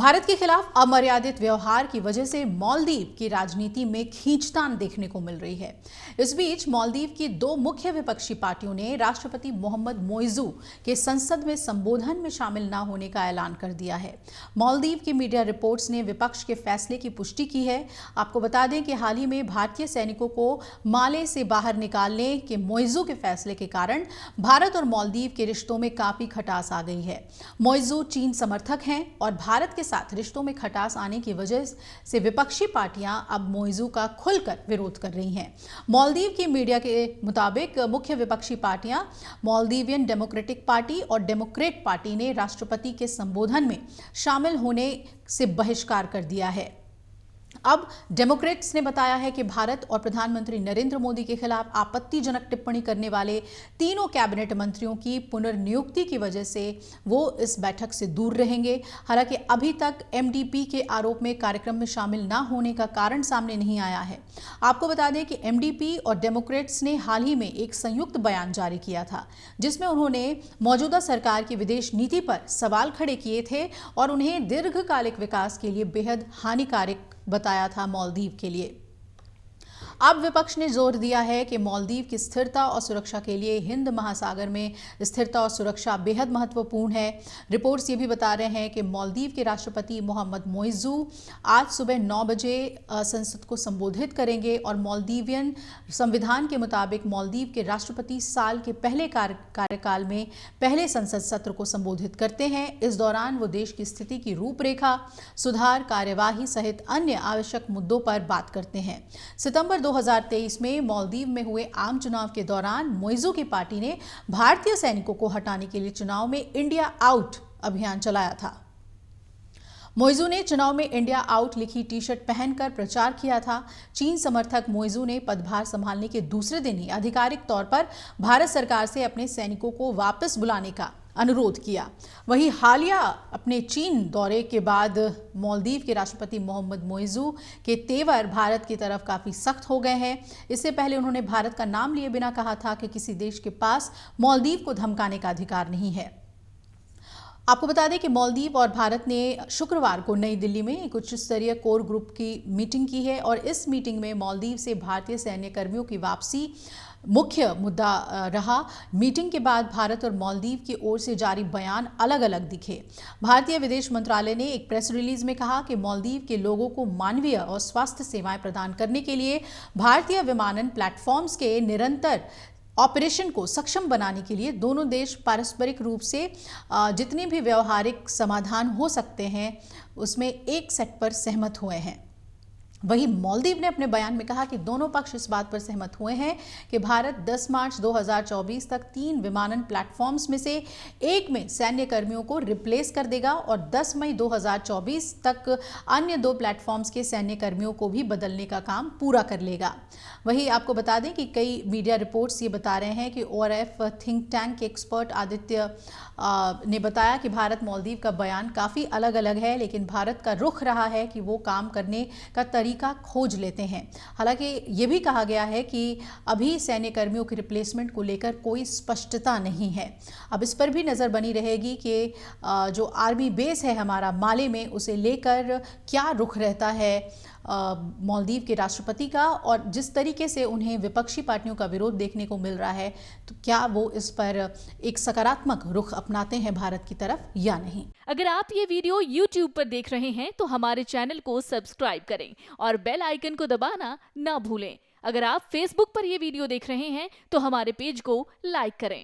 भारत के खिलाफ अमर्यादित व्यवहार की वजह से मालदीव की राजनीति में खींचतान देखने को मिल रही है। इस बीच मालदीव की दो मुख्य विपक्षी पार्टियों ने राष्ट्रपति मोहम्मद मोइजू के संसद में संबोधन में शामिल न होने का ऐलान कर दिया है। मालदीव की मीडिया रिपोर्ट्स ने विपक्ष के फैसले की पुष्टि की है। आपको बता दें कि हाल ही में भारतीय सैनिकों को माले से बाहर निकालने के मोइजू के फैसले के कारण भारत और मालदीव के रिश्तों में काफी खटास आ गई है। मोइजू चीन समर्थक हैं और भारत के साथ रिश्तों में खटास आने की वजह से विपक्षी पार्टियां अब मोइजू का खुलकर विरोध कर रही हैं। मालदीव की मीडिया के मुताबिक मुख्य विपक्षी पार्टियां मालदीवियन डेमोक्रेटिक पार्टी और डेमोक्रेट पार्टी ने राष्ट्रपति के संबोधन में शामिल होने से बहिष्कार कर दिया है। अब डेमोक्रेट्स ने बताया है कि भारत और प्रधानमंत्री नरेंद्र मोदी के खिलाफ आपत्तिजनक टिप्पणी करने वाले तीनों कैबिनेट मंत्रियों की पुनर्नियुक्ति की वजह से वो इस बैठक से दूर रहेंगे। हालांकि अभी तक एमडीपी के आरोप में कार्यक्रम में शामिल न होने का कारण सामने नहीं आया है। आपको बता दें कि एमडीपी और डेमोक्रेट्स ने हाल ही में एक संयुक्त बयान जारी किया था, जिसमें उन्होंने मौजूदा सरकार की विदेश नीति पर सवाल खड़े किए थे और उन्हें दीर्घकालिक विकास के लिए बेहद हानिकारक बताया था मालदीव के लिए। अब विपक्ष ने जोर दिया है कि मालदीव की स्थिरता और सुरक्षा के लिए हिंद महासागर में स्थिरता और सुरक्षा बेहद महत्वपूर्ण है। रिपोर्ट्स ये भी बता रहे हैं कि मालदीव के राष्ट्रपति मोहम्मद मोइजू आज सुबह 9 बजे संसद को संबोधित करेंगे और मालदीवियन संविधान के मुताबिक मालदीव के राष्ट्रपति साल के पहले कार्यकाल में पहले संसद सत्र को संबोधित करते हैं। इस दौरान वो देश की स्थिति की रूपरेखा, सुधार, कार्यवाही सहित अन्य आवश्यक मुद्दों पर बात करते हैं। सितंबर 2023 में मालदीव में हुए आम चुनाव के दौरान मोइजू की पार्टी ने भारतीय सैनिकों को हटाने के लिए चुनाव में इंडिया आउट अभियान चलाया था। मोइजू ने चुनाव में इंडिया आउट लिखी टी-शर्ट पहनकर प्रचार किया था। चीन समर्थक मोइजू ने पदभार संभालने के दूसरे दिन ही आधिकारिक तौर पर भारत सरकार से अपने सैनिकों को वापस बुलाने का अनुरोध किया। वहीं हालिया अपने चीन दौरे के बाद मालदीव के राष्ट्रपति मोहम्मद मोइजू के तेवर भारत की तरफ काफी सख्त हो गए हैं। इससे पहले उन्होंने भारत का नाम लिए बिना कहा था कि किसी देश के पास मालदीव को धमकाने का अधिकार नहीं है। आपको बता दें कि मालदीव और भारत ने शुक्रवार को नई दिल्ली में एक उच्च स्तरीय कोर ग्रुप की मीटिंग की है और इस मीटिंग में मालदीव से भारतीय सैन्य कर्मियों की वापसी मुख्य मुद्दा रहा। मीटिंग के बाद भारत और मालदीव की ओर से जारी बयान अलग अलग दिखे। भारतीय विदेश मंत्रालय ने एक प्रेस रिलीज में कहा कि मालदीव के लोगों को मानवीय और स्वास्थ्य सेवाएं प्रदान करने के लिए भारतीय विमानन प्लेटफॉर्म्स के निरंतर ऑपरेशन को सक्षम बनाने के लिए दोनों देश पारस्परिक रूप से जितने भी व्यवहारिक समाधान हो सकते हैं उसमें एक सेट पर सहमत हुए हैं। वहीं मालदीव ने अपने बयान में कहा कि दोनों पक्ष इस बात पर सहमत हुए हैं कि भारत 10 मार्च 2024 तक 3 विमानन प्लेटफॉर्म्स में से एक में सैन्य कर्मियों को रिप्लेस कर देगा और 10 मई 2024 तक अन्य 2 प्लेटफॉर्म्स के सैन्य कर्मियों को भी बदलने का काम पूरा कर लेगा। वहीं आपको बता दें कि कई मीडिया रिपोर्ट्स ये बता रहे हैं कि ओआरएफ थिंक टैंक के एक्सपर्ट आदित्य ने बताया कि भारत मालदीव का बयान काफ़ी अलग अलग है, लेकिन भारत का रुख रहा है कि वो काम करने का तरीका खोज लेते हैं। हालांकि ये भी कहा गया है कि अभी सैन्य कर्मियों के रिप्लेसमेंट को लेकर कोई स्पष्टता नहीं है। अब इस पर भी नज़र बनी रहेगी कि जो आर्मी बेस है हमारा माले में, उसे लेकर क्या रुख रहता है मालदीव के राष्ट्रपति का, और जिस तरीके से उन्हें विपक्षी पार्टियों का विरोध देखने को मिल रहा है तो क्या वो इस पर एक सकारात्मक रुख अपनाते हैं भारत की तरफ या नहीं। अगर आप ये वीडियो YouTube पर देख रहे हैं तो हमारे चैनल को सब्सक्राइब करें और बेल आइकन को दबाना ना भूलें। अगर आप Facebook पर ये वीडियो देख रहे हैं तो हमारे पेज को लाइक करें।